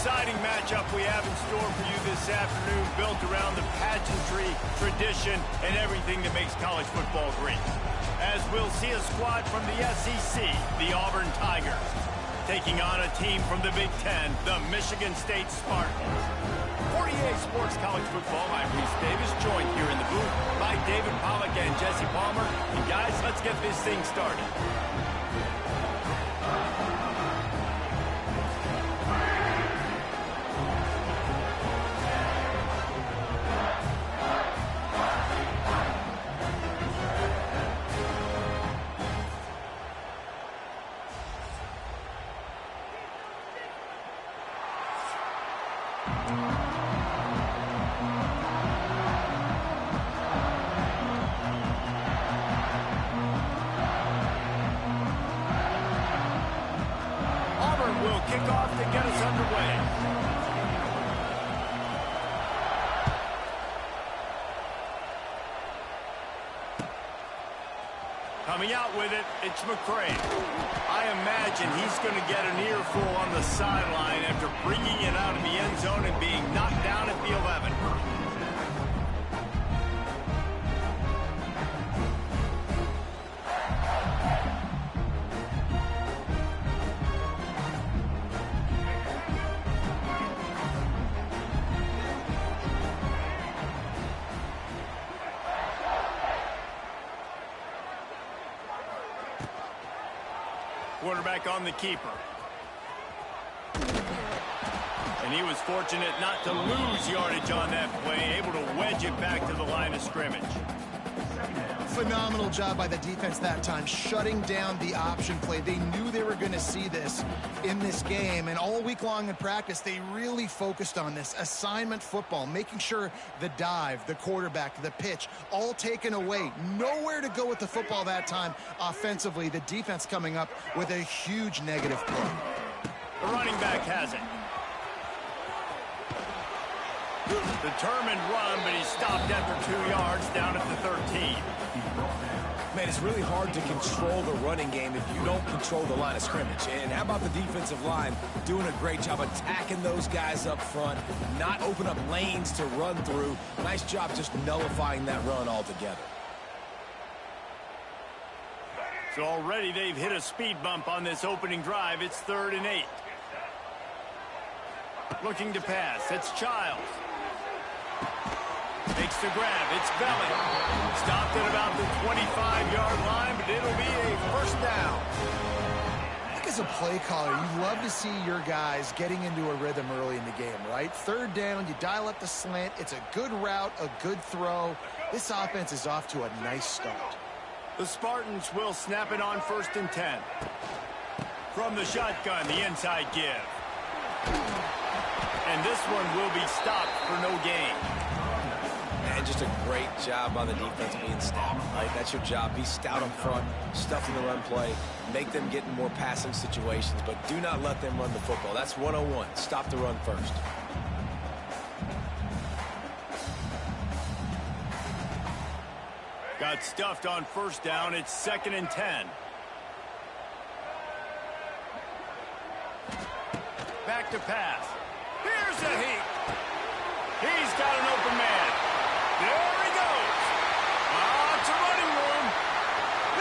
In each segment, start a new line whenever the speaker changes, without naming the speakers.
exciting matchup we have in store for you this afternoon, built around the pageantry, tradition, and everything that makes college football great. As we'll see a squad from the SEC, the Auburn Tigers, taking on a team from the Big Ten, the Michigan State Spartans. 48 Sports College Football, I'm Reese Davis, joined here in the booth by David Pollack and Jesse Palmer. And guys, let's get this thing started. Kick off to get us underway. Coming out with it, it's McCray. I imagine he's going to get an earful on the sideline after bringing it out of the end zone and being knocked down at the 11. Quarterback on the keeper. And he was fortunate not to lose yardage on that play, able to wedge it back to the line of scrimmage.
Phenomenal job by the defense that time, shutting down the option play. They knew they were going to see this in this game, and all week long in practice, they really focused on this assignment football, making sure the dive, the quarterback, the pitch, all taken away. Nowhere to go with the football that time offensively. The defense coming up with a huge negative play.
The running back has it. Determined run, but he stopped after 2 yards down at the 13.
Man, it's really hard to control the running game if you don't control the line of scrimmage. And how about the defensive line doing a great job attacking those guys up front, not open up lanes to run through. Nice job just nullifying that run altogether.
So already they've hit a speed bump on this opening drive. It's 3rd and 8. Looking to pass. It's Childs. Makes the grab. It's Belly. Stopped at about the 25-yard line, but it'll be a first down.
I think as a play caller, you love to see your guys getting into a rhythm early in the game, right? 3rd down, you dial up the slant. It's a good route, a good throw. This offense is off to a nice start.
The Spartans will snap it on 1st and 10. From the shotgun, the inside give. And this one will be stopped for no gain.
And just a great job by the defense being stout, right? That's your job. Be stout up front, stuff in the run play, make them get in more passing situations, but do not let them run the football. That's 101. Stop the run first.
Got stuffed on 1st down. It's 2nd and 10. Back to pass. Here's a heat. He's got an open man. There he goes. It's a running room.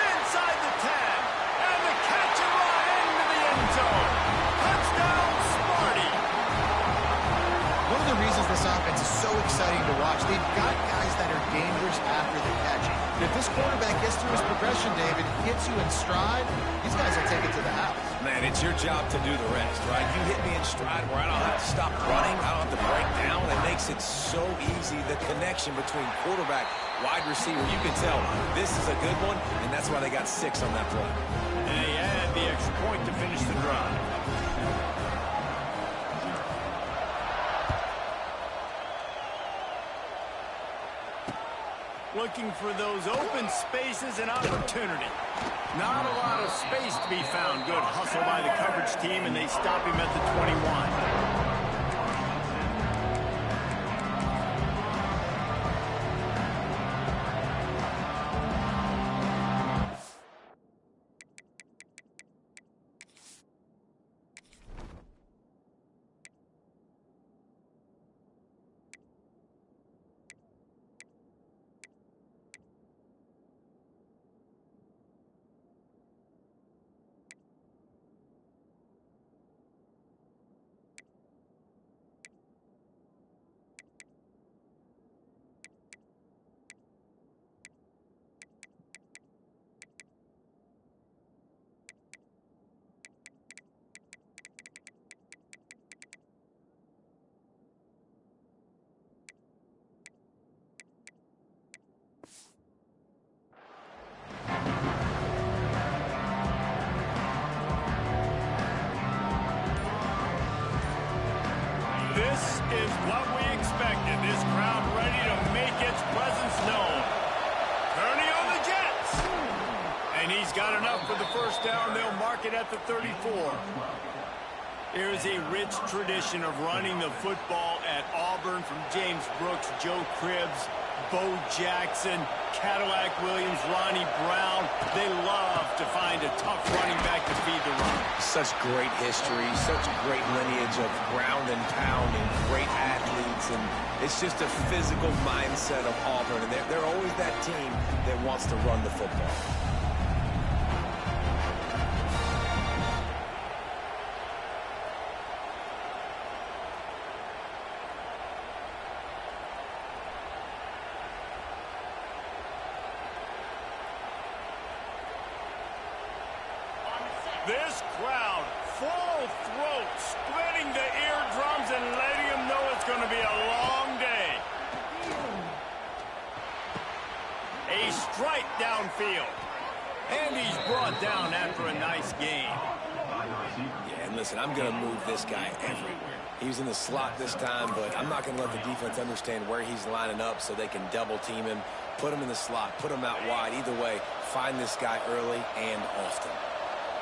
Inside the 10. And the catch and run into the end zone. Touchdown, Sparty.
One of the reasons this offense is so exciting to watch, they've got guys that are dangerous after the catch. And if this quarterback gets through his progression, David, hits you in stride, these guys will take it to the house.
Man, it's your job to do the rest, right? You hit me in stride where I don't have to stop running, I don't have to break down. It makes it so easy, the connection between quarterback, wide receiver. You can tell this is a good one, and that's why they got 6 on that play.
And they add the extra point to finish the drive. Looking for those open spaces and opportunity. Not a lot of space to be found. Good hustle by the coverage team, and they stop him at the 21. This is what we expected. This crowd ready to make its presence known. Turning on the Jets. And he's got enough for the first down. They'll mark it at the 34. There's a rich tradition of running the football at Auburn, from James Brooks, Joe Cribbs, Bo Jackson, Cadillac Williams, Ronnie Brown. They love to find a tough running back to feed the run.
Such great history, such great lineage of ground and pound and great athletes. And it's just a physical mindset of Auburn. And they're always that team that wants to run the football.
This crowd, full throat, splitting the eardrums and letting them know it's going to be a long day. A strike downfield. And he's brought down after a nice gain.
Yeah, and listen, I'm going to move this guy everywhere. He was in the slot this time, but I'm not going to let the defense understand where he's lining up so they can double team him, put him in the slot, put him out wide. Either way, find this guy early and often.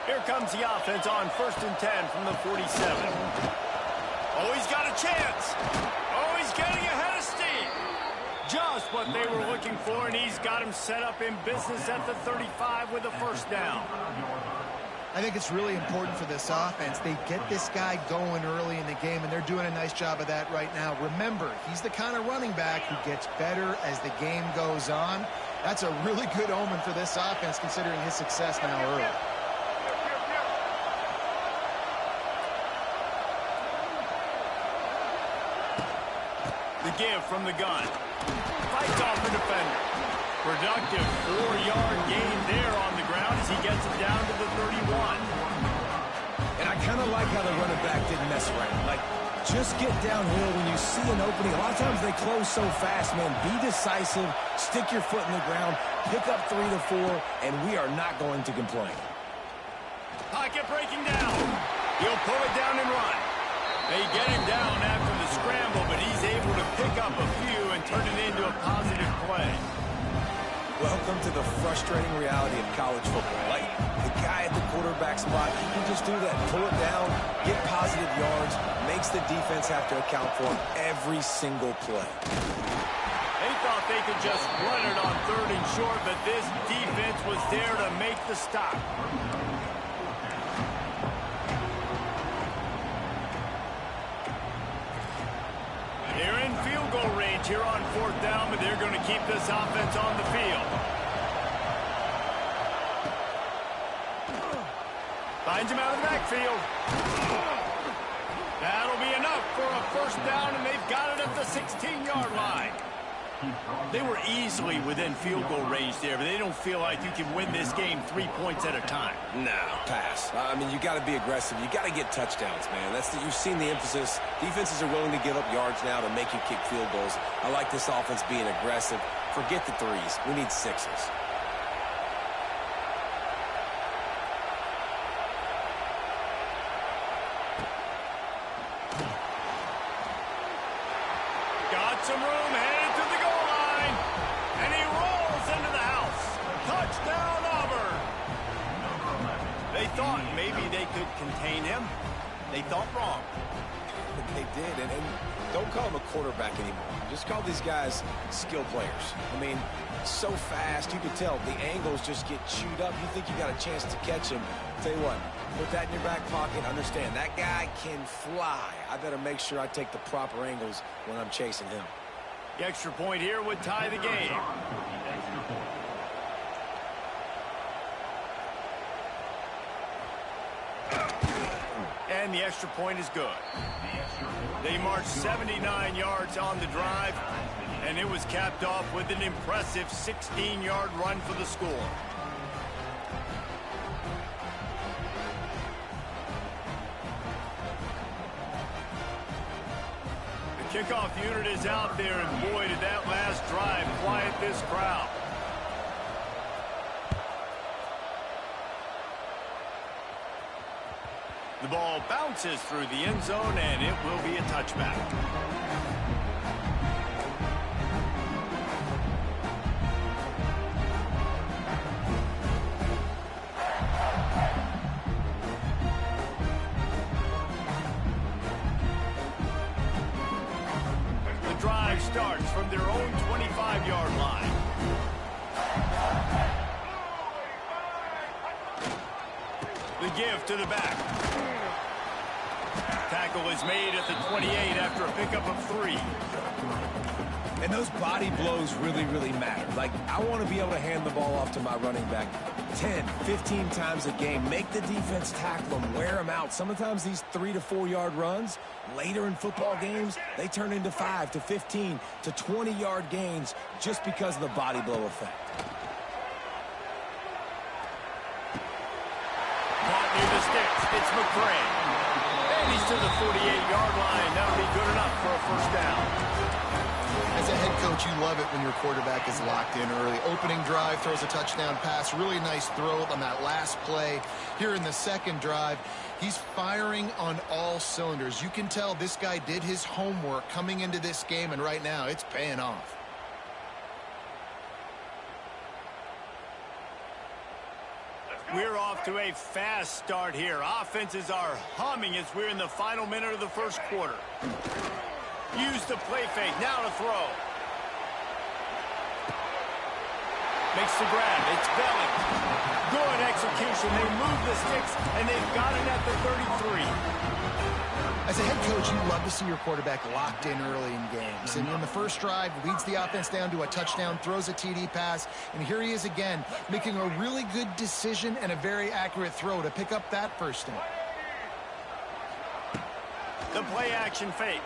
Here comes the offense on 1st and 10 from the 47. Oh, he's got a chance. Oh, he's getting ahead of steam. Just what they were looking for, and he's got him set up in business at the 35 with a first down.
I think it's really important for this offense. They get this guy going early in the game, and they're doing a nice job of that right now. Remember, he's the kind of running back who gets better as the game goes on. That's a really good omen for this offense, considering his success now early.
The give from the gun. Fights off the defender. Productive 4-yard gain there on the ground as he gets it down to the 31.
And I kind of like how the running back didn't mess around. Like, just get downhill when you see an opening. A lot of times they close so fast, man. Be decisive, stick your foot in the ground, pick up 3 to 4, and we are not going to complain.
Pocket breaking down. He'll pull it down and run. They get him down after the scramble, but he's able to pick up a few and turn it into a positive play.
Welcome to the frustrating reality of college football. Like, the guy at the quarterback spot, he can just do that. Pull it down, get positive yards, makes the defense have to account for him every single play.
They thought they could just run it on 3rd and short, but this defense was there to make the stop. They're in field goal range here on 4th down, but they're going to keep this offense on the field. Finds him out of the backfield. That'll be enough for a first down, and they've got it at the 16-yard line. They were easily within field goal range there, but they don't feel like you can win this game 3 points at a time.
No, pass. I mean, you got to be aggressive. You got to get touchdowns, man. You've seen the emphasis. Defenses are willing to give up yards now to make you kick field goals. I like this offense being aggressive. Forget the 3s. We need 6s.
Got some room, headed to the goal line, and he rolls into the house. Touchdown, Auburn. They thought maybe they could contain him. They thought wrong.
They did, and don't call him a quarterback anymore. Just call these guys skill players. I mean, so fast, you can tell the angles just get chewed up. You think you got a chance to catch him. Tell you what, put that in your back pocket. Understand, that guy can fly. I better make sure I take the proper angles when I'm chasing him.
The extra point here would tie the game. And the extra point is good. They marched 79 yards on the drive, and it was capped off with an impressive 16-yard run for the score. The kickoff unit is out there, and boy, did that last drive quiet this crowd. The The ball bounces through the end zone, and it will be a touchback. The drive starts from their own 25-yard line. The give to the back. Tackle is made at the 28 after a pickup of 3.
And those body blows really, really matter. Like, I want to be able to hand the ball off to my running back 10, 15 times a game. Make the defense tackle them, wear them out. Sometimes these 3 to 4 yard runs, later in football games, they turn into 5 to 15 to 20 yard gains just because of the body blow effect.
Caught near the sticks. It's McCray. And he's to the 48-yard line. That'll be good enough for a first down.
As a head coach, you love it when your quarterback is locked in early. Opening drive, throws a touchdown pass. Really nice throw on that last play. Here in the second drive, he's firing on all cylinders. You can tell this guy did his homework coming into this game, and right now it's paying off.
We're off to a fast start here. Offenses are humming as we're in the final minute of the first quarter. Use the play fake. Now to throw. Makes the grab. It's Belling. Good execution. They move the sticks, and they've got it at the 33.
As a head coach, you love to see your quarterback locked in early in games. And in the first drive, leads the offense down to a touchdown, throws a TD pass, and here he is again, making a really good decision and a very accurate throw to pick up that first down.
The play action fake.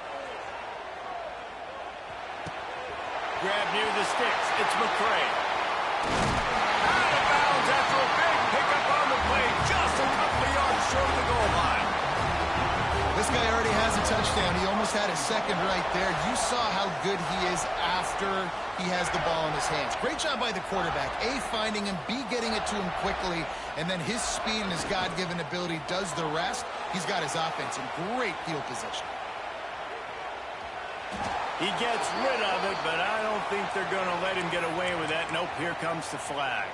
Grab near the sticks. It's McCray. Out of bounds after a big pickup on the play, just a couple of yards short of the goal line.
This guy already has a touchdown. He almost had a second right there. You saw how good he is after he has the ball in his hands. Great job by the quarterback. A, finding him, B, getting it to him quickly, and then his speed and his God-given ability does the rest. He's got his offense in great field position.
He gets rid of it, but I don't think they're going to let him get away with that. Nope, here comes the flag.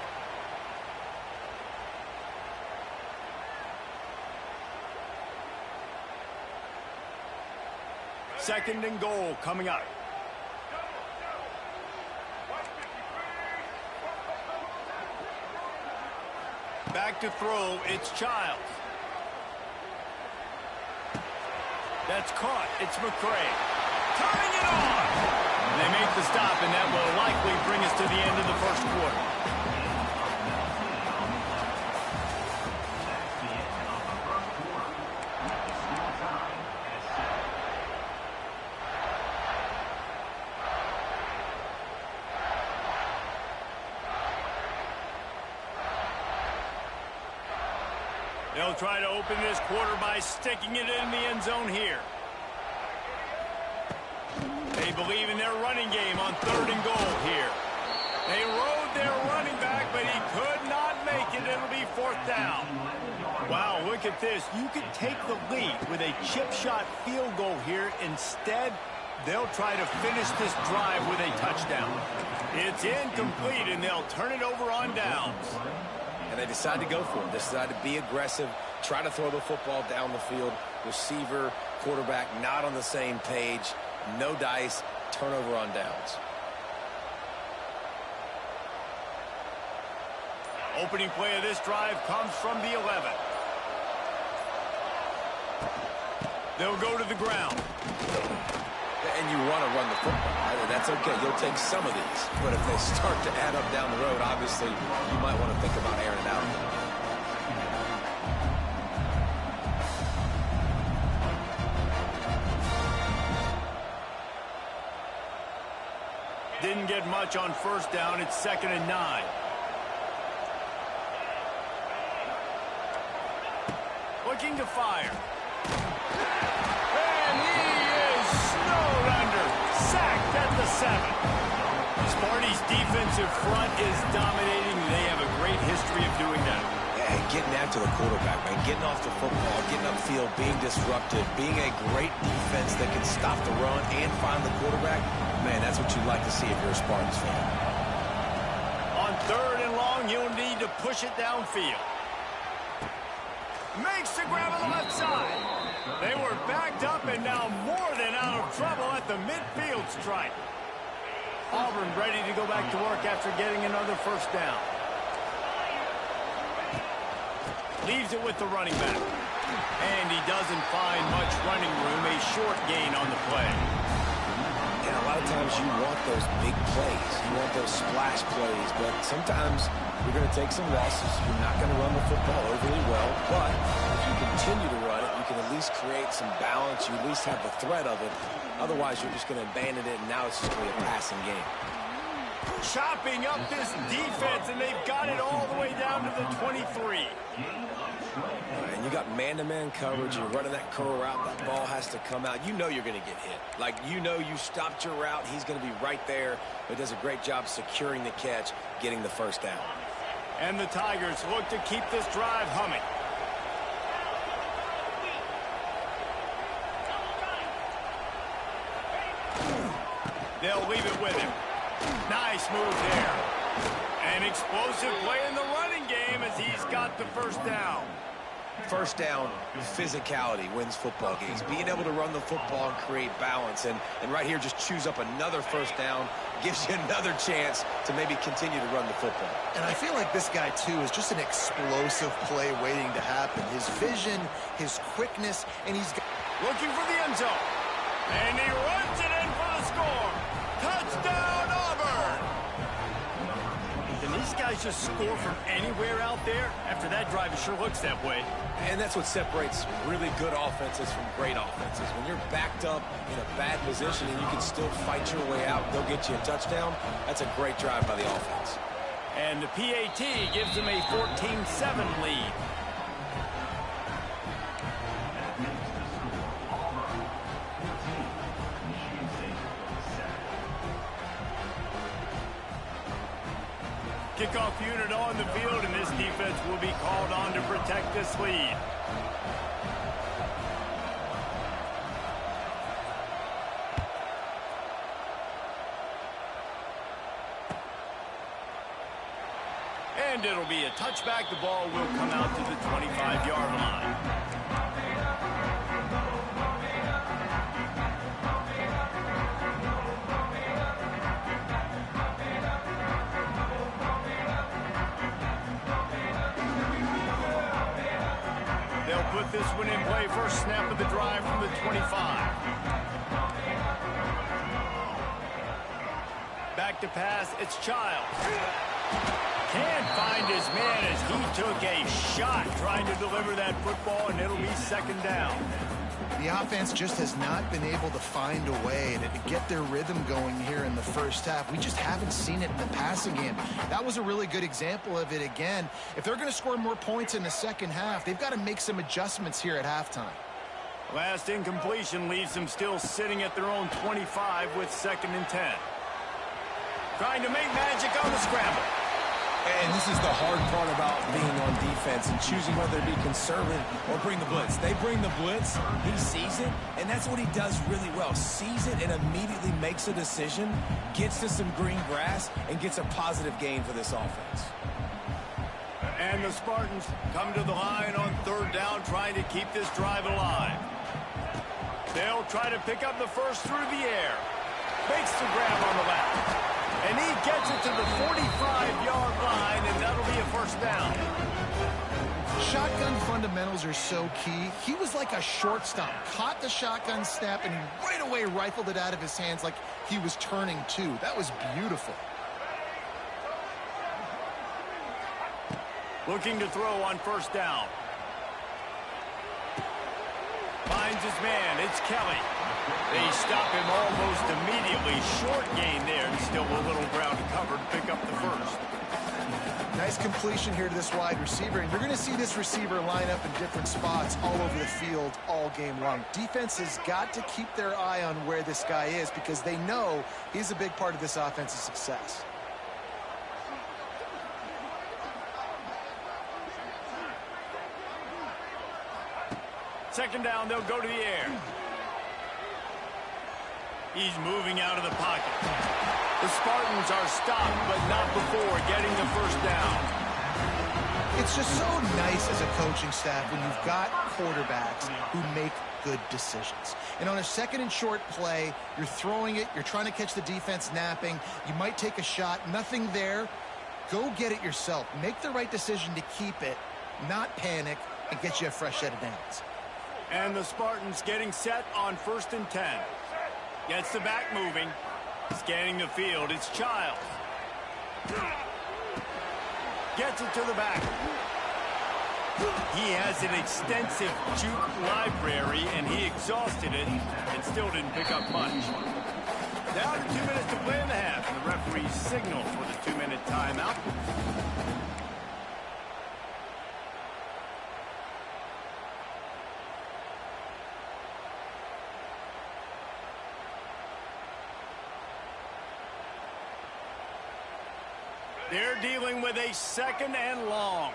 Second and goal coming up. Back to throw, it's Childs. That's caught, it's McCray. Turning it on! They make the stop, and that will likely bring us to the end of the first quarter. They'll try to open this quarter by sticking it in the end zone here. They believe in their running game on third and goal here. They rode their running back, but he could not make it. It'll be fourth down. Wow, look at this. You could take the lead with a chip shot field goal here. Instead, they'll try to finish this drive with a touchdown. It's incomplete, and they'll turn it over on downs.
And they decide to go for it. They decide to be aggressive, try to throw the football down the field. Receiver, quarterback not on the same page. No dice, turnover on downs.
Opening play of this drive comes from the 11. They'll go to the ground.
And you want to run the football. That's okay. You'll take some of these. But if they start to add up down the road, obviously, you might want to think about airing it out.
Didn't get much on first down. It's 2nd and 9. Looking to fire. And he is snowed under. Sacked at the 7. Sparty's defensive front is dominating. They have a great history of doing that.
And getting after the quarterback, man, getting off the football, getting upfield, being disruptive, being a great defense that can stop the run and find the quarterback, man, that's what you'd like to see if you're a Spartans fan.
On 3rd and long, you'll need to push it downfield. Makes the grab on the left side. They were backed up and now more than out of trouble at the midfield stripe. Auburn ready to go back to work after getting another first down. Leaves it with the running back. And he doesn't find much running room. A short gain on the play.
And a lot of times you want those big plays. You want those splash plays. But sometimes you're going to take some losses. You're not going to run the football overly well. But if you continue to run it, you can at least create some balance. You at least have the threat of it. Otherwise, you're just going to abandon it, and now it's just going to be a passing game.
Chopping up this defense, and they've got it all the way down to the 23.
And you got man-to-man coverage. You're running that curl route. That ball has to come out. You know you're going to get hit. Like, you know you stopped your route. He's going to be right there. But does a great job securing the catch, getting the first down.
And the Tigers look to keep this drive humming. They'll leave it with him. Nice move there. An explosive play in the running game as he's got the first down.
First down, physicality wins football games. Being able to run the football and create balance. And right here, just choose up another first down. Gives you another chance to maybe continue to run the football.
And I feel like this guy, too, is just an explosive play waiting to happen. His vision, his quickness, and he's
looking for the end zone. And he runs it in for the score. Touchdown, Auburn! Can these guys just score from anywhere out there? After that drive, it sure looks that way.
And that's what separates really good offenses from great offenses. When you're backed up in a bad position and you can still fight your way out and go get you a touchdown, that's a great drive by the offense.
And the PAT gives them a 14-7 lead. Kickoff unit on the field, and this defense will be called on to protect this lead. And it'll be a touchback. The ball will come out to the 25-yard line. They'll put this one in play. First snap of the drive from the 25. Back to pass. It's Childs. Can't find his man as he took a shot trying to deliver that football, and it'll be second down.
The offense just has not been able to find a way to get their rhythm going here in the first half. We just haven't seen it in the passing game. That was a really good example of it again. If they're going to score more points in the second half, they've got to make some adjustments here at halftime.
Last incompletion leaves them still sitting at their own 25 with 2nd and 10. Trying to make magic on the scramble.
And this is the hard part about being on defense and choosing whether to be conservative or bring the blitz. They bring the blitz, he sees it, and that's what he does really well. Sees it and immediately makes a decision, gets to some green grass, and gets a positive gain for this offense.
And the Spartans come to the line on 3rd down, trying to keep this drive alive. They'll try to pick up the first through the air. Makes the grab on the left. And he gets it to the 45-yard line, and that'll be a first down.
Shotgun fundamentals are so key. He was like a shortstop. Caught the shotgun snap, and he right away rifled it out of his hands like he was turning too. That was beautiful.
Looking to throw on 1st down. Finds his man. It's Kelly. They stop him almost immediately. Short gain there, and still a little ground covered. Pick up the first.
Nice completion here to this wide receiver, and you're going to see this receiver line up in different spots all over the field all game long. Defense has got to keep their eye on where this guy is because they know he's a big part of this offense's success.
Second down, they'll go to the air. He's moving out of the pocket. The Spartans are stopped, but not before getting the first down.
It's just so nice as a coaching staff when you've got quarterbacks who make good decisions. And on a second and short play, you're throwing it, you're trying to catch the defense napping, you might take a shot, nothing there. Go get it yourself. Make the right decision to keep it, not panic, and get you a fresh set of downs.
And the Spartans getting set on 1st and 10. Gets the back moving. Scanning the field, it's Childs. Gets it to the back. He has an extensive juke library, and he exhausted it and still didn't pick up much. Down to 2 minutes to play in the half, and the referee signal for the 2-minute timeout. They're dealing with a 2nd and long.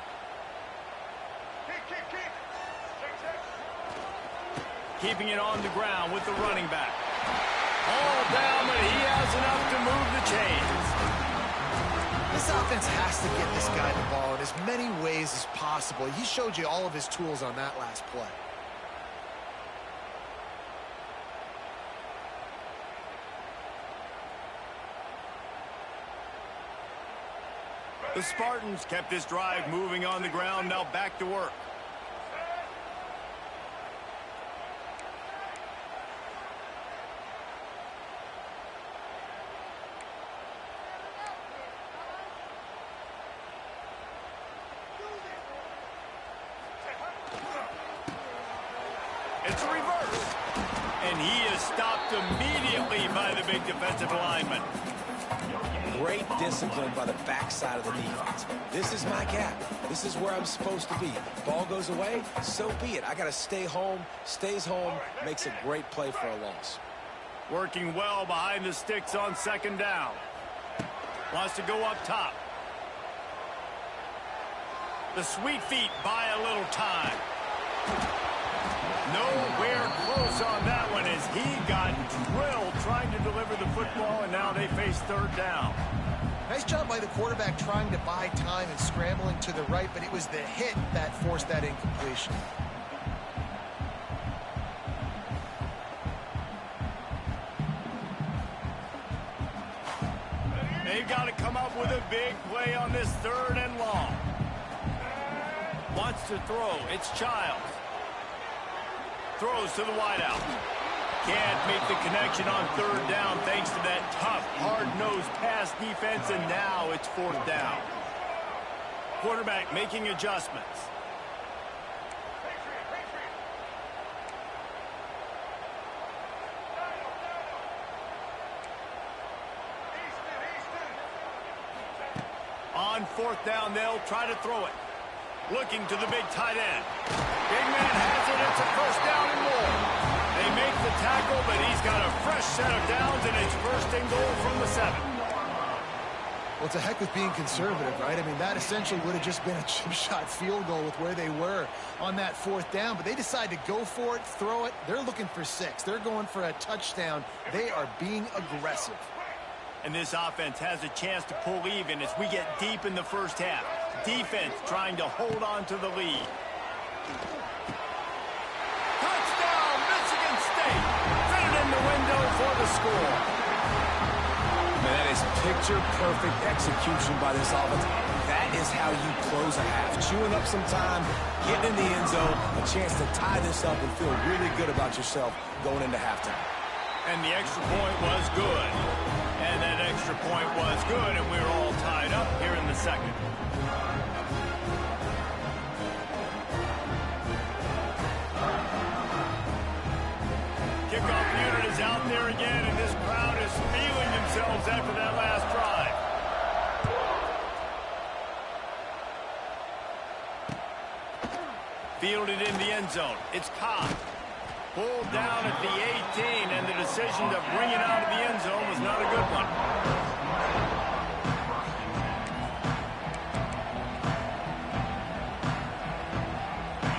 Keeping it on the ground with the running back. All down, but he has enough to move the chains.
This offense has to get this guy the ball in as many ways as possible. He showed you all of his tools on that last play.
The Spartans kept this drive moving on the ground, now back to work. It's a reverse. And he is stopped immediately by the big defensive lineman.
Great discipline by the backside of the defense. This is my gap. This is where I'm supposed to be. Ball goes away, so be it. I got to stay home. Stays home, makes a great play for a loss.
Working well behind the sticks on 2nd down. Wants to go up top. The sweet feet buy a little time. Nowhere close on that one as he got drilled trying to deliver the football, and now they face 3rd down.
Nice job by the quarterback trying to buy time and scrambling to the right, but it was the hit that forced that incompletion.
They've got to come up with a big play on this 3rd and long. Wants to throw. It's Childs. Throws to the wideout. Can't make the connection on 3rd down thanks to that tough, hard-nosed pass defense, and now it's 4th down. Quarterback making adjustments. On 4th down, they'll try to throw it. Looking to the big tight end. Big man has it. It's a 1st down and more. They make the tackle, but he's got a fresh set of downs, and it's 1st and goal from the 7.
Well, it's a heck with being conservative, right? I mean, that essentially would have just been a chip shot field goal with where they were on that 4th down, but they decide to go for it, throw it. They're looking for 6. They're going for a touchdown. They are being aggressive.
And this offense has a chance to pull even as we get deep in the 1st half. Defense trying to hold on to the lead. Touchdown, Michigan State. Fitted in the window for the score.
Man, that is picture-perfect execution by this offense. That is how you close a half. Chewing up some time, getting in the end zone, a chance to tie this up and feel really good about yourself going into halftime.
And the extra point was good. And that extra point was good, and we're all tied up here in the 2nd. Kickoff unit is out there again, and this crowd is feeling themselves after that last drive. Fielded in the end zone. It's Cobb. Pulled down at the 18, and the decision to bring it out of the end zone was not a good one.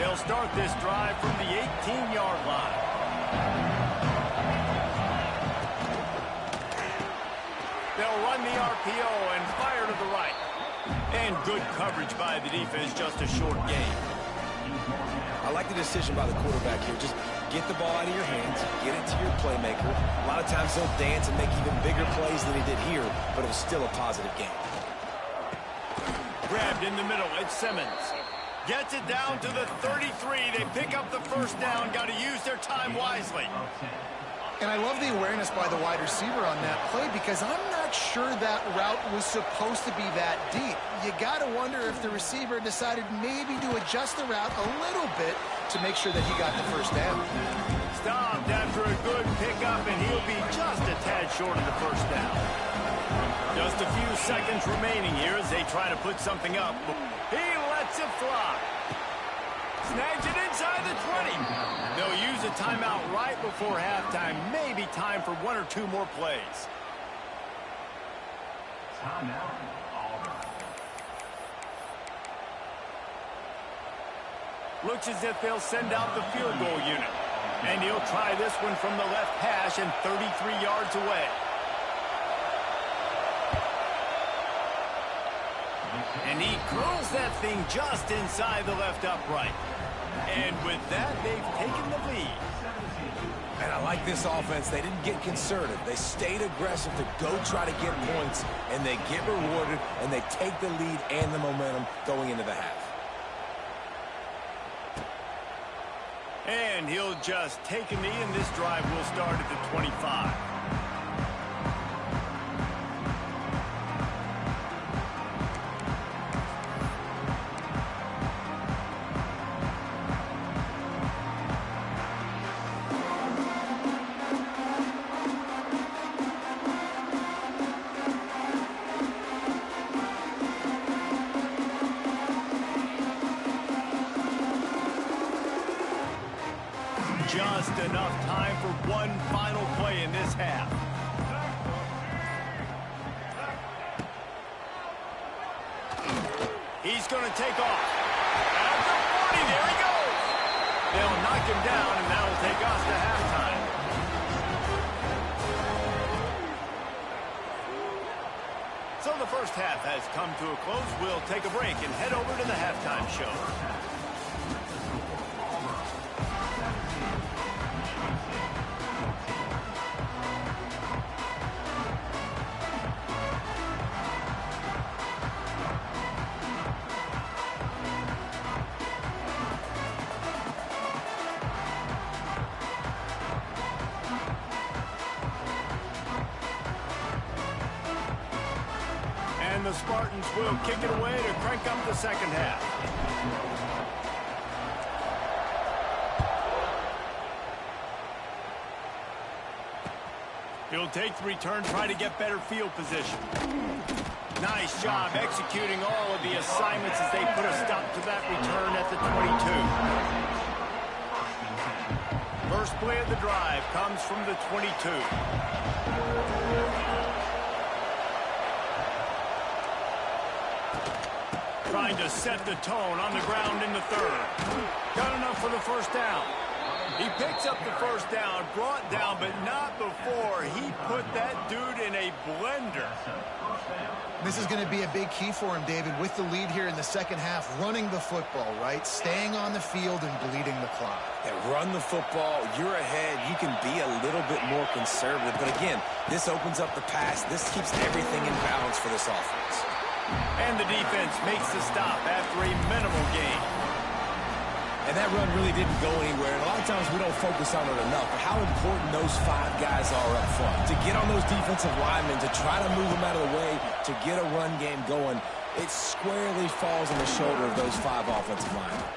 They'll start this drive from the 18-yard line. They'll run the RPO and fire to the right. And good coverage by the defense, just a short gain.
I like the decision by the quarterback here. Just get the ball out of your hands, get it to your playmaker. A lot of times he'll dance and make even bigger plays than he did here, but it was still a positive game.
Grabbed in the middle, it's Simmons. Gets it down to the 33. They pick up the first down. Got to use their time wisely.
And I love the awareness by the wide receiver on that play because I'm not sure that route was supposed to be that deep. You got to wonder if the receiver decided maybe to adjust the route a little bit to make sure that he got the first down.
Stopped after a good pickup, and he'll be just a tad short of the first down. Just a few seconds remaining here as they try to put something up. He lets it fly. Snags it inside the 20. They'll use a timeout right before halftime. Maybe time for one or two more plays. Looks as if they'll send out the field goal unit. And he'll try this one from the left hash and 33 yards away. And he curls that thing just inside the left upright. And with that, they've taken the lead.
And I like this offense. They didn't get conservative. They stayed aggressive to go try to get points, and they get rewarded, and they take the lead and the momentum going into the half.
And he'll just take a knee, and this drive will start at the 25. Just enough time for one final play in this half. He's going to take off. At the 40, there he goes. They'll knock him down, and that'll take us to halftime. So the first half has come to a close. We'll take a break and head over to the halftime show. And the Spartans will kick it away to crank up the second half. He'll take the return, try to get better field position. Nice job executing all of the assignments as they put a stop to that return at the 22. First play of the drive comes from the 22. Trying to set the tone on the ground in the third. Got enough for the first down. He picks up the first down, brought down, but not before he put that dude in a blender.
This is going to be a big key for him, David, with the lead here in the second half, running the football, right? Staying on the field and bleeding the clock.
Yeah, run the football. You're ahead. You can be a little bit more conservative. But again, this opens up the pass. This keeps everything in balance for this offense.
And the defense makes the stop after a minimal gain.
And that run really didn't go anywhere. And a lot of times we don't focus on it enough. But how important those five guys are up front. To get on those defensive linemen, to try to move them out of the way, to get a run game going, it squarely falls on the shoulder of those five offensive linemen.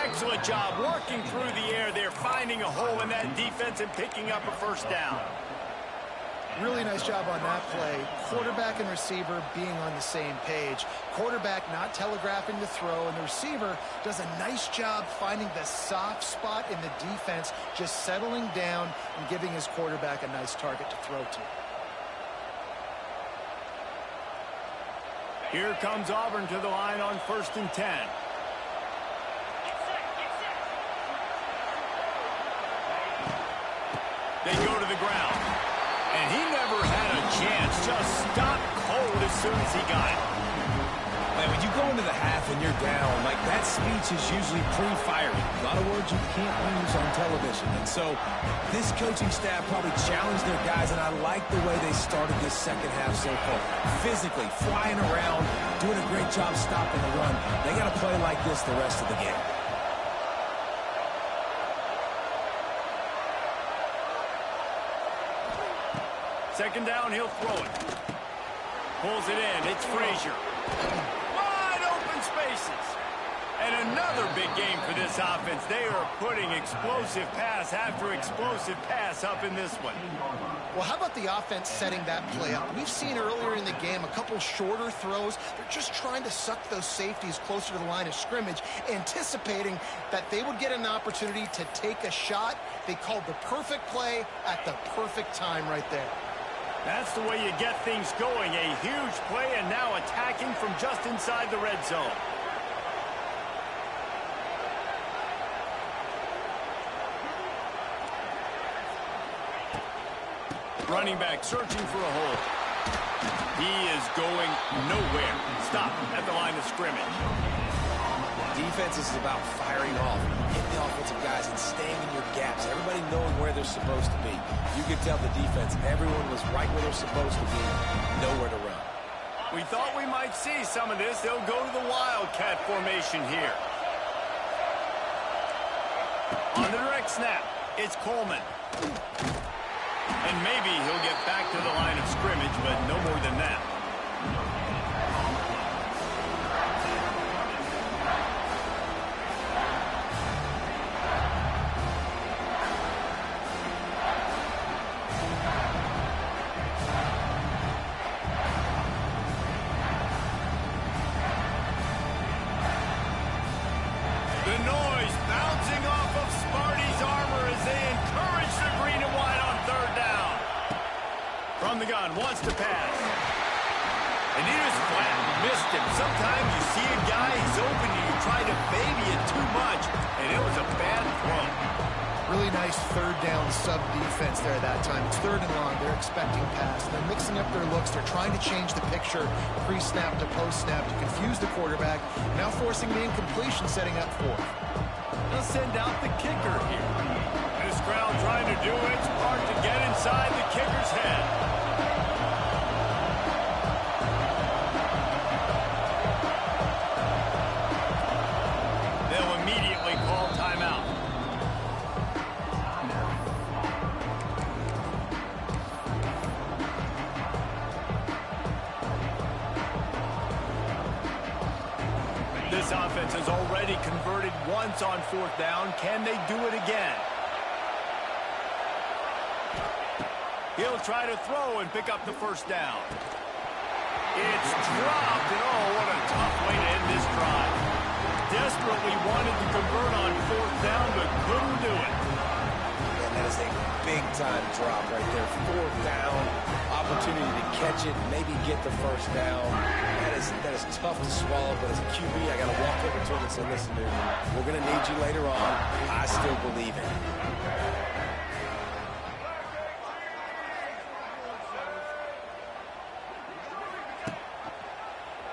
Excellent job working through the air there, finding a hole in that defense and picking up a first down.
Really nice job on that play. Quarterback and receiver being on the same page. Quarterback not telegraphing the throw, and the receiver does a nice job finding the soft spot in the defense, just settling down and giving his quarterback a nice target to throw to.
Here comes Auburn to the line on 1st and 10. They go to the ground. And he never had a chance. Just stopped cold as soon as he got it.
Man, when you go into the half and you're down, like that speech is usually pre-firing. A lot of words you can't use on television. And so this coaching staff probably challenged their guys, and I like the way they started this second half so far. Physically, flying around, doing a great job stopping the run. They got to play like this the rest of the game.
Second down, he'll throw it. Pulls it in. It's Frazier. Wide open spaces. And another big game for this offense. They are putting explosive pass after explosive pass up in this one.
Well, how about the offense setting that play up? We've seen earlier in the game a couple shorter throws. They're just trying to suck those safeties closer to the line of scrimmage, anticipating that they would get an opportunity to take a shot. They called the perfect play at the perfect time right there.
That's the way you get things going. A huge play, and now attacking from just inside the red zone. Running back searching for a hole. He is going nowhere. Stop at the line of scrimmage.
Defense is about firing off, hitting the offensive guys, and staying in your gaps. Everybody knowing where they're supposed to be. You could tell the defense, everyone was right where they're supposed to be, nowhere to run.
We thought we might see some of this. They'll go to the Wildcat formation here. On the direct snap, it's Coleman. And maybe he'll get back to the line of scrimmage, but no more than that. The noise bouncing off of Sparty's armor as they encourage the green and white on third down. From the gun, wants to pass. And he just flat missed him. Sometimes you see a guy, he's open, and you try to baby it too much, and it was a bad throw.
Really nice third down sub defense there that time. It's third and long. They're expecting pass. They're mixing up their looks. They're trying to change the picture pre-snap to post-snap to confuse the quarterback. Now forcing the incompletion, setting up fourth.
They'll send out the kicker here. This crowd trying to do its part to get inside the kicker's head. They'll immediately call timeout. This offense has already converted once on fourth down. Can they do it again? He'll try to throw and pick up the first down. It's dropped, and oh, what a tough way to end this drive. Desperately wanted to convert on fourth down, but couldn't do it.
And that is a big-time drop right there. Fourth down, opportunity to catch it, maybe get the first down. That is tough to swallow, but as a QB, I got to walk over to him and say, listen, dude, we're going to need you later on. I still believe in it.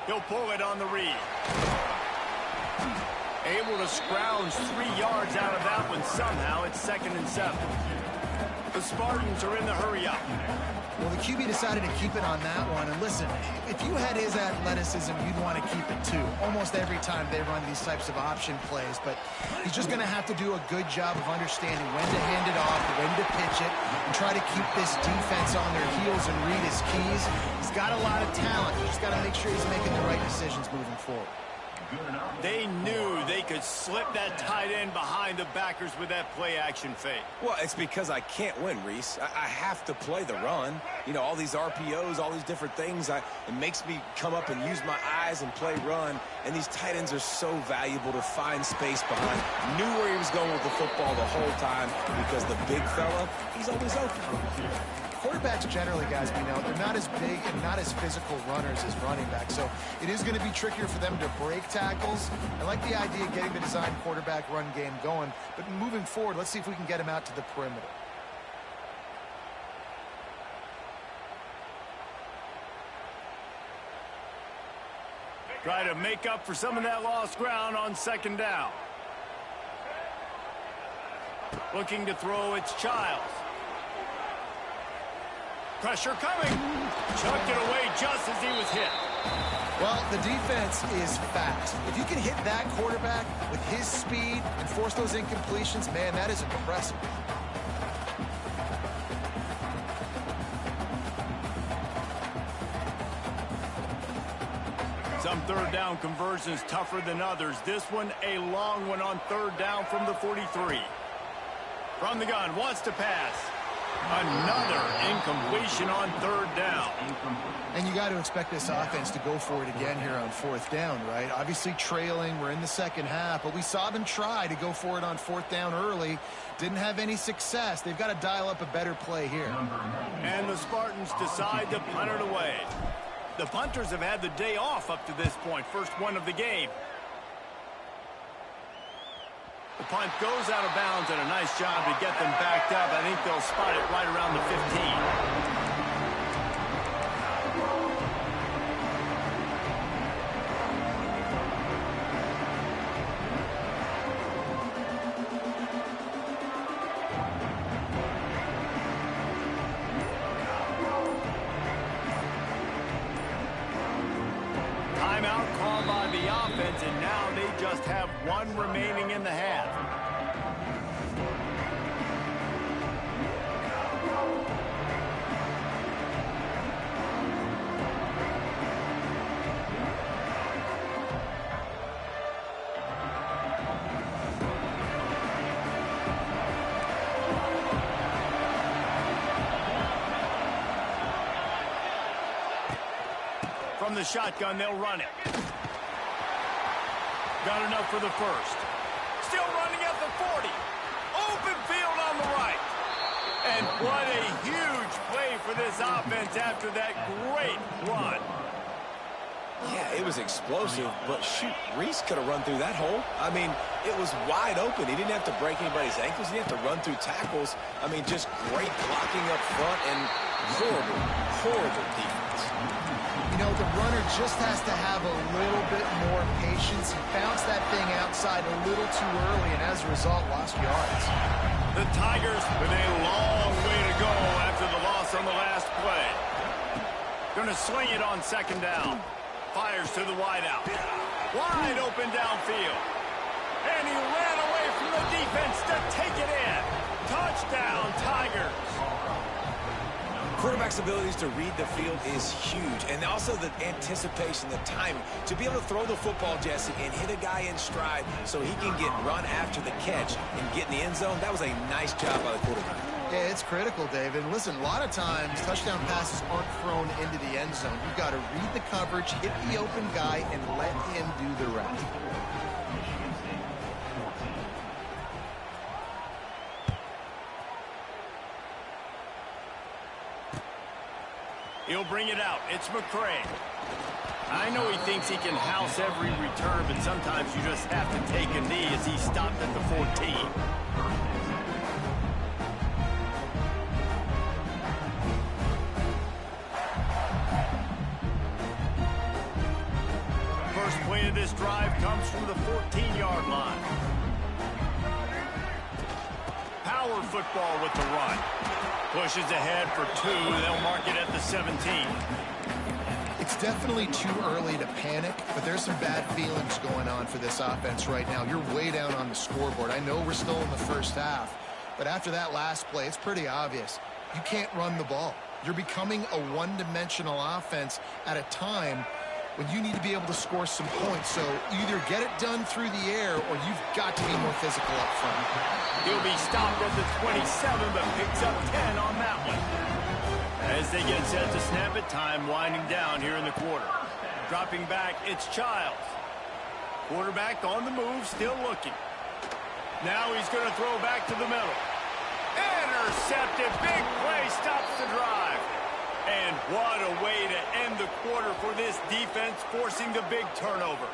He'll pull it on the read. Able to scrounge 3 yards out of that one somehow. It's 2nd and 7. The Spartans are in the hurry-up.
Well, the QB decided to keep it on that one. And listen, if you had his athleticism, you'd want to keep it too. Almost every time they run these types of option plays. But he's just going to have to do a good job of understanding when to hand it off, when to pitch it, and try to keep this defense on their heels and read his keys. He's got a lot of talent. He's just got to make sure he's making the right decisions moving forward.
They knew they could slip that tight end behind the backers with that play-action fake.
Well, it's because I can't win, Reese. I have to play the run. You know, all these RPOs, all these different things. It makes me come up and use my eyes and play run. And these tight ends are so valuable to find space behind. Knew where he was going with the football the whole time because the big fella, he's always open.
Quarterbacks generally, guys, we know, they're not as big and not as physical runners as running backs. So it is going to be trickier for them to break tackles. I like the idea of getting the design quarterback run game going. But moving forward, let's see if we can get him out to the perimeter.
Try to make up for some of that lost ground on second down. Looking to throw, it's Childs. Pressure coming. Chucked it away just as he was hit.
Well, the defense is fast. If you can hit that quarterback with his speed and force those incompletions, man, that is impressive.
Some third down conversions tougher than others. This one, a long one on third down from the 43. From the gun, wants to pass. Another incompletion on third down.
And you got to expect this offense to go for it again here on fourth down, right? Obviously trailing, we're in the second half, but we saw them try to go for it on fourth down early. Didn't have any success. They've got to dial up a better play here.
And the Spartans decide to punt it away. The punters have had the day off up to this point. First one of the game. The punt goes out of bounds, and a nice job to get them backed up. I think they'll spot it right around the 15. Timeout called by the offense, and now they just have one remaining in the half. From the shotgun, they'll run it. Got enough for the first. Still running at the 40. Open field on the right. And what a huge play for this offense after that great run.
Yeah, it was explosive, but shoot, Reese could have run through that hole. I mean, it was wide open. He didn't have to break anybody's ankles. He didn't have to run through tackles. I mean, just great blocking up front and horrible defense.
You know, the runner just has to have a little bit more patience. He bounced that thing outside a little too early, and as a result, lost yards.
The Tigers with a long way to go after the loss on the last play. Going to sling it on second down. Fires to the wideout. Wide open downfield. And he ran away from the defense to take it in. Touchdown, Tigers.
Quarterback's abilities to read the field is huge, and also the anticipation, the timing. To be able to throw the football, Jesse, and hit a guy in stride so he can get run after the catch and get in the end zone, that was a nice job by the quarterback.
Yeah, it's critical, David. Listen, a lot of times touchdown passes aren't thrown into the end zone. You've got to read the coverage, hit the open guy, and let him do the rest.
He'll bring it out. It's McCray. I know he thinks he can house every return, but sometimes you just have to take a knee as he stopped at the 14. First play of this drive comes from the 14-yard line. Power football with the run. Pushes ahead for two. They'll mark it at the 17.
It's definitely too early to panic, but there's some bad feelings going on for this offense right now. You're way down on the scoreboard. I know we're still in the first half, but after that last play, it's pretty obvious. You can't run the ball. You're becoming a one-dimensional offense at a time when you need to be able to score some points. So either get it done through the air or you've got to be more physical up front.
He'll be stopped at the 27, but picks up 10 on that one. As they get set to snap it, time winding down here in the quarter. Dropping back, it's Childs. Quarterback on the move, still looking. Now he's going to throw back to the middle. Intercepted, big play, stops the drive. And what a way to end the quarter for this defense, forcing the big turnover.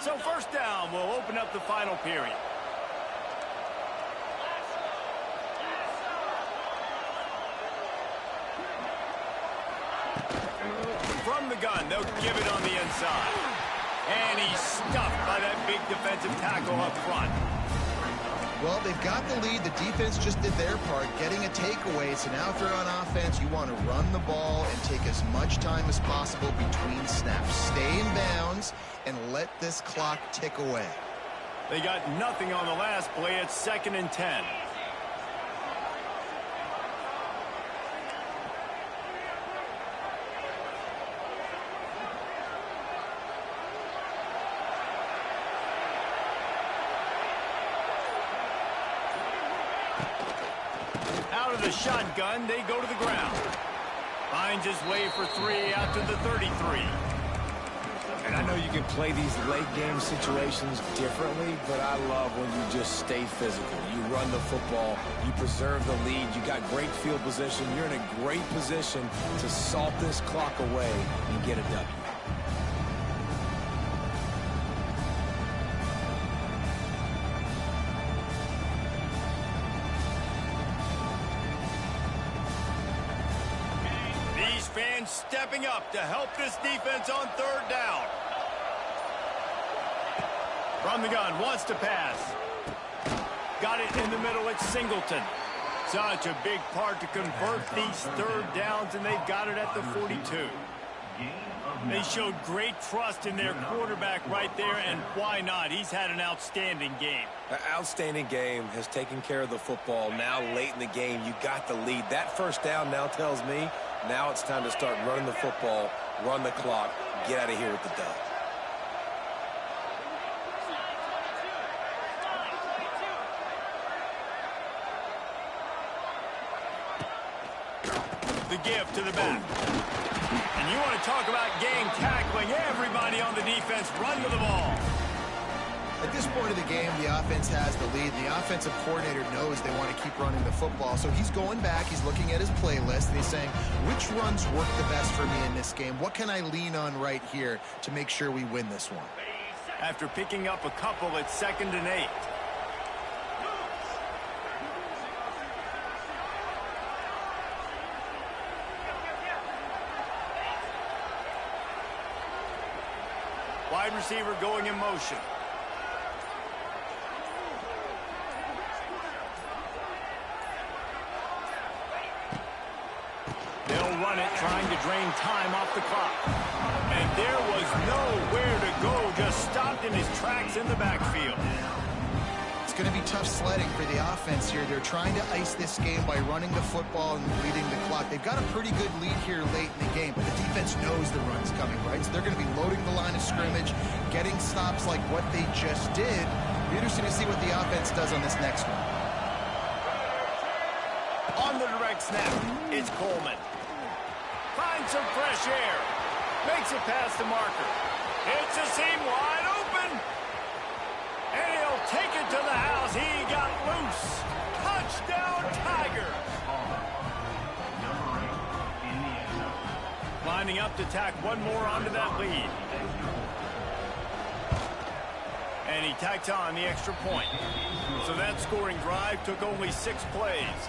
So first down will open up the final period. From the gun, they'll give it on the inside. And he's stuffed by that big defensive tackle up front.
Well, they've got the lead. The defense just did their part, getting a takeaway. So now if they're on offense, you want to run the ball and take as much time as possible between snaps. Stay in bounds and let this clock tick away.
They got nothing on the last play. It's 2nd and 10. Out of the shotgun, they go to the ground. Finds his way for 3 out to the 33.
And I know you can play these late game situations differently, but I love when you just stay physical. You run the football, you preserve the lead, you got great field position, you're in a great position to salt this clock away and get a W.
Fans stepping up to help this defense on 3rd down. From the gun, wants to pass. Got it in the middle, it's Singleton. Such a big part to convert these 3rd downs, and they've got it at the 42. They showed great trust in their quarterback right there, and why not? He's had an outstanding game.
An outstanding game, has taken care of the football. Now late in the game, you got the lead. That 1st down now tells me now it's time to start running the football, run the clock, get out of here with the dub.
The give to the back. And you want to talk about game tackling. Everybody on the defense run to the ball.
At this point of the game, the offense has the lead. The offensive coordinator knows they want to keep running the football. So he's going back, he's looking at his playlist, and he's saying, which runs work the best for me in this game? What can I lean on right here to make sure we win this one?
After picking up a couple, it's 2nd and 8. Wide receiver going in motion. They'll run it, trying to drain time off the clock. And there was nowhere to go, just stopped in his tracks in the backfield.
It's going to be tough sledding for the offense here. They're trying to ice this game by running the football and leading the clock. They've got a pretty good lead here late in the game, but the defense knows the run's coming, right? So they're going to be loading the line of scrimmage, getting stops like what they just did. It'll be interesting to see what the offense does on this next one.
On the direct snap, it's Coleman. Finds some fresh air. Makes it past the marker. It's a seam wide open. And he'll take it to the house. He got loose. Touchdown, Tigers. Lining up to tack one more onto that lead. And he tacked on the extra point. So that scoring drive took only 6 plays.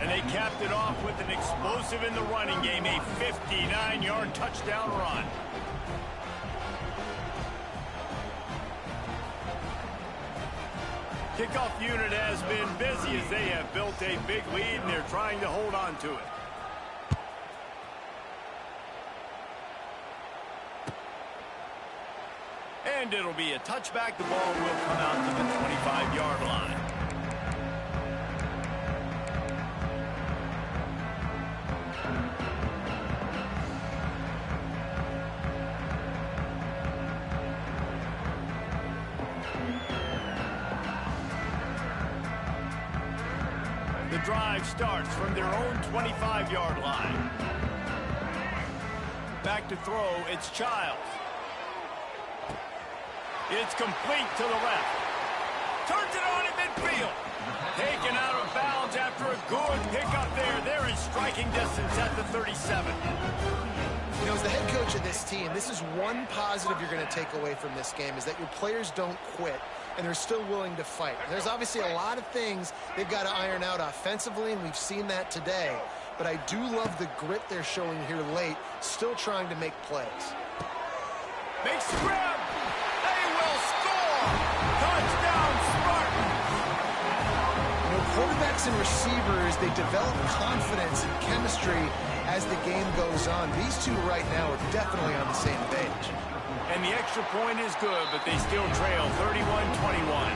And they capped it off with an explosive in the running game, a 59-yard touchdown run. Kickoff unit has been busy as they have built a big lead, and they're trying to hold on to it. And it'll be a touchback. The ball will come out to the 25-yard line. The drive starts from their own 25-yard line. Back to throw, it's Childs. It's complete to the left. Turns it on in midfield. Taken out of bounds after a good pickup there. They're in striking distance at the 37.
You know, as the head coach of this team, this is one positive you're going to take away from this game, is that your players don't quit, and they're still willing to fight. There's obviously a lot of things they've got to iron out offensively, and we've seen that today. But I do love the grit they're showing here late, still trying to make plays.
Big grab. They will score. Touchdown, Spartans.
You know, quarterbacks and receivers, they develop confidence and chemistry as the game goes on. These two right now are definitely on the same page.
And the extra point is good, but they still trail 31-21.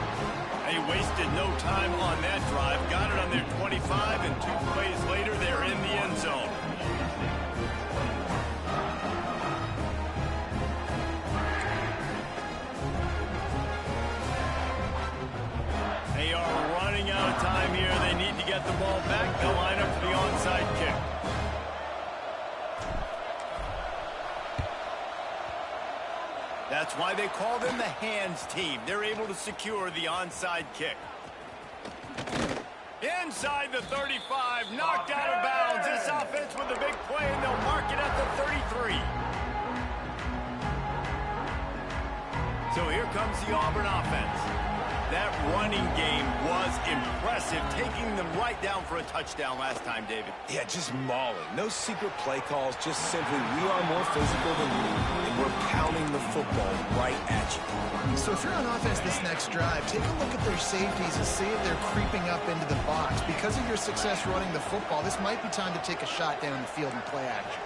They wasted no time on that drive. Got it on their 25, and 2 plays later, they're in the end zone. They are running out of time here. They need to get the ball back. They'll line up for the onside kick. That's why they call them the hands team. They're able to secure the onside kick. Inside the 35, knocked out of bounds. This offense with a big play, and they'll mark it at the 33. So here comes the Auburn offense. That running game was impressive, taking them right down for a touchdown last time, David.
Yeah, just mauling. No secret play calls, just simply we are more physical than you, and we're pounding the football right at you.
So if you're on offense this next drive, take a look at their safeties and see if they're creeping up into the box. Because of your success running the football, this might be time to take a shot down the field and play action.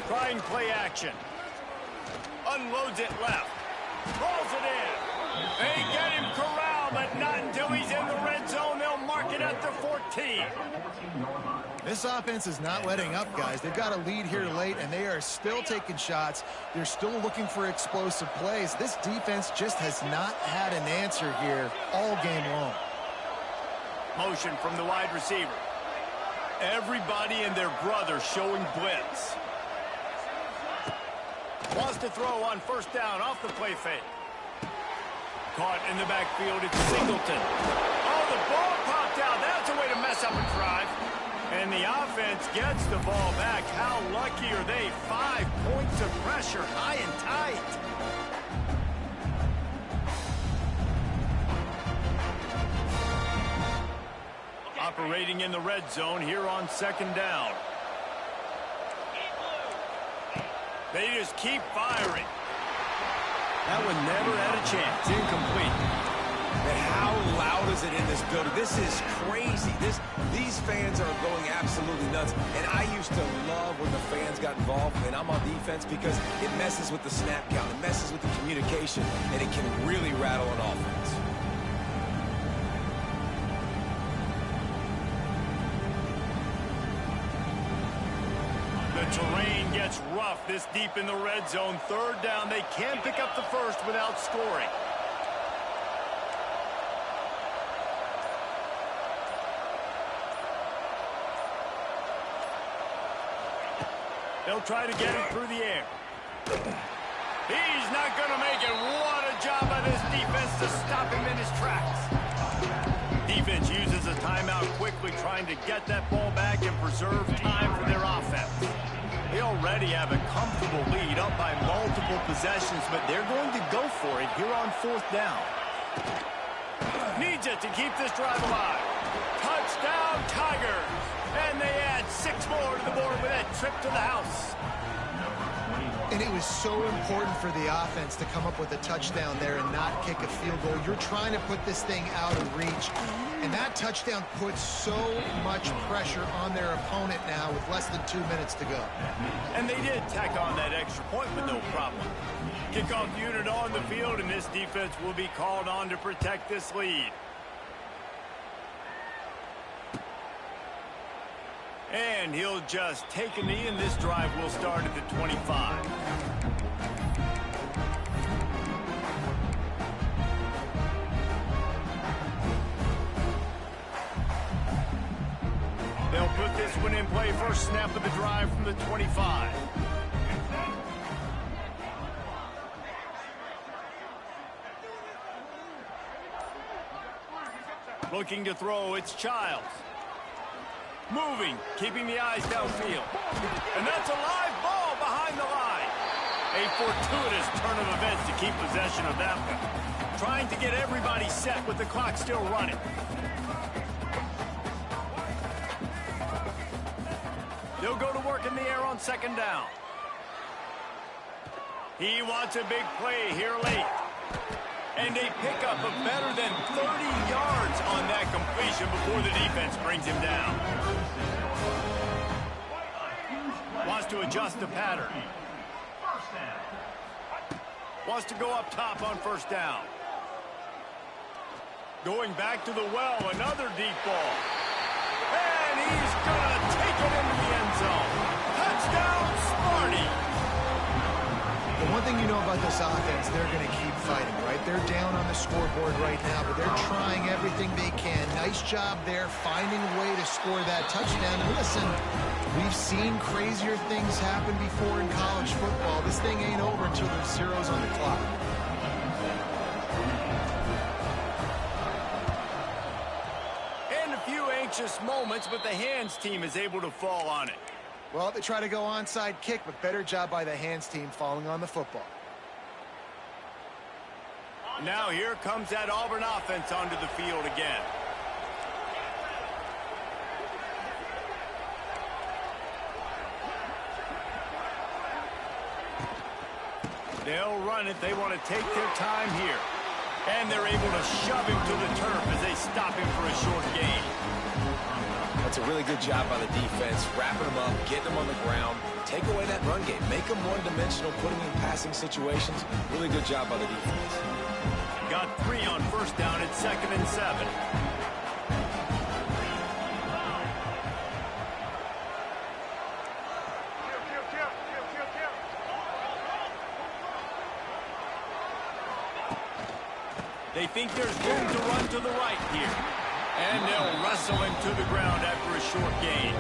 Trying play action. Unloads it left. Rolls it in. They get him corralled, but not until he's in the red zone. They'll mark it at the 14.
This offense is not letting up, guys. They've got a lead here late, and they are still taking shots. They're still looking for explosive plays. This defense just has not had an answer here all game long.
Motion from the wide receiver. Everybody and their brother showing blitz. Wants to throw on first down off the play fake. Caught in the backfield, it's Singleton. Oh, the ball popped out. That's a way to mess up a drive. And the offense gets the ball back. How lucky are they? 5 points of pressure, high and tight. Operating in the red zone here on second down. They just keep firing. That one never had a chance. Incomplete.
And how loud is it in this building? This is crazy. These fans are going absolutely nuts. And I used to love when the fans got involved, and I'm on defense, because it messes with the snap count. It messes with the communication, and it can really rattle an offense.
The terrain gets rough this deep in the red zone. Third down. They can't pick up the first without scoring. They'll try to get it through the air. He's not going to make it. What a job by this defense to stop him in his tracks. Defense uses a timeout quickly, trying to get that ball back and preserve time for their offense. They already have a comfortable lead, up by multiple possessions, but they're going to go for it here on fourth down. Needs it to keep this drive alive. Touchdown, Tigers! And they add 6 more to the board with that trip to the house.
And it was so important for the offense to come up with a touchdown there and not kick a field goal. You're trying to put this thing out of reach. And that touchdown puts so much pressure on their opponent now with less than 2 minutes to go.
And they did tack on that extra point with no problem. Kickoff unit on the field, and this defense will be called on to protect this lead. And he'll just take a knee, and this drive will start at the 25. They'll put this one in play. First snap of the drive from the 25. Looking to throw, it's Childs. Moving, keeping the eyes downfield. And that's a live ball behind the line. A fortuitous turn of events to keep possession of that one. Trying to get everybody set with the clock still running. They'll go to work in the air on second down. He wants a big play here late. And a pickup of better than 30 yards on that completion before the defense brings him down. Wants to adjust the pattern. Wants to go up top on first down. Going back to the well, another deep ball. And he's going to take it into the end zone. Touchdown, Sparty.
The one thing you know about this offense, they're going to keep fighting, right? They're down on the scoreboard right now, but they're trying everything they can. Nice job there, finding a way to score that touchdown. And listen, we've seen crazier things happen before in college football. This thing ain't over until there's zeros on the clock.
And a few anxious moments, but the hands team is able to fall on it.
Well, they try to go onside kick, but better job by the hands team falling on the football.
Now here comes that Auburn offense onto the field again. They'll run it. They want to take their time here. And they're able to shove him to the turf as they stop him for a short gain.
That's a really good job by the defense, wrapping them up, getting them on the ground, take away that run game, make them one-dimensional, put them in passing situations. Really good job by the defense.
Got 3 on first down at 2nd and 7. They think there's room to run to the right here. And they'll wrestle him to the ground after a short gain.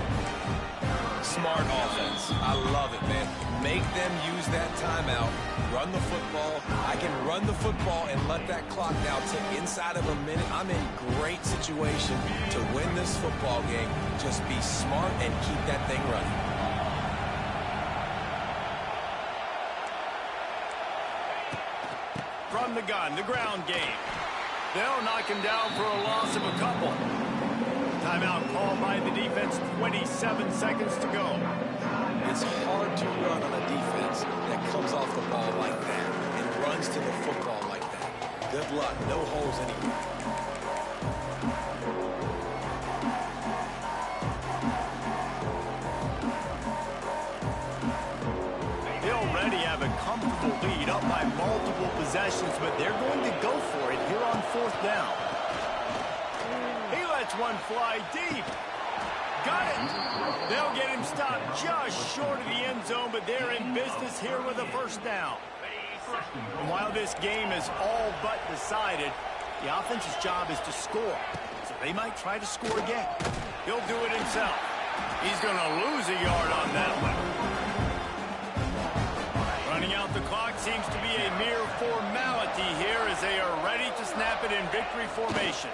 Smart offense. I love it, man. Make them use that timeout. Run the football. I can run the football and let that clock now tick inside of a minute. I'm in great situation to win this football game. Just be smart and keep that thing running.
From the gun, the ground game. They'll knock him down for a loss of a couple. Timeout called by the defense, 27 seconds to go.
It's hard to run on a defense that comes off the ball like that and runs to the football like that. Good luck. No holes anywhere.
They already have a comfortable lead up by multiple possessions, but they're going to go for it here on 4th down. He lets one fly deep. Got it. They'll get him stopped just short of the end zone, but they're in business here with a first down. And while this game is all but decided, the offense's job is to score. So they might try to score again. He'll do it himself. He's going to lose a yard on that one. Running out the clock seems to be a mere formality here as they are ready to snap it in victory formation.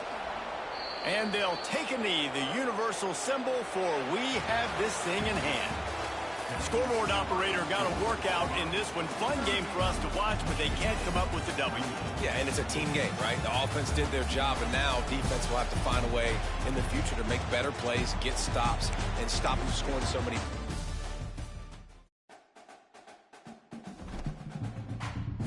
And they'll take a knee, the universal symbol for we have this thing in hand. Scoreboard operator got a workout in this one. Fun game for us to watch, but they can't come up with the W.
Yeah, and it's a team game, right? The offense did their job, and now defense will have to find a way in the future to make better plays, get stops, and stop them scoring so many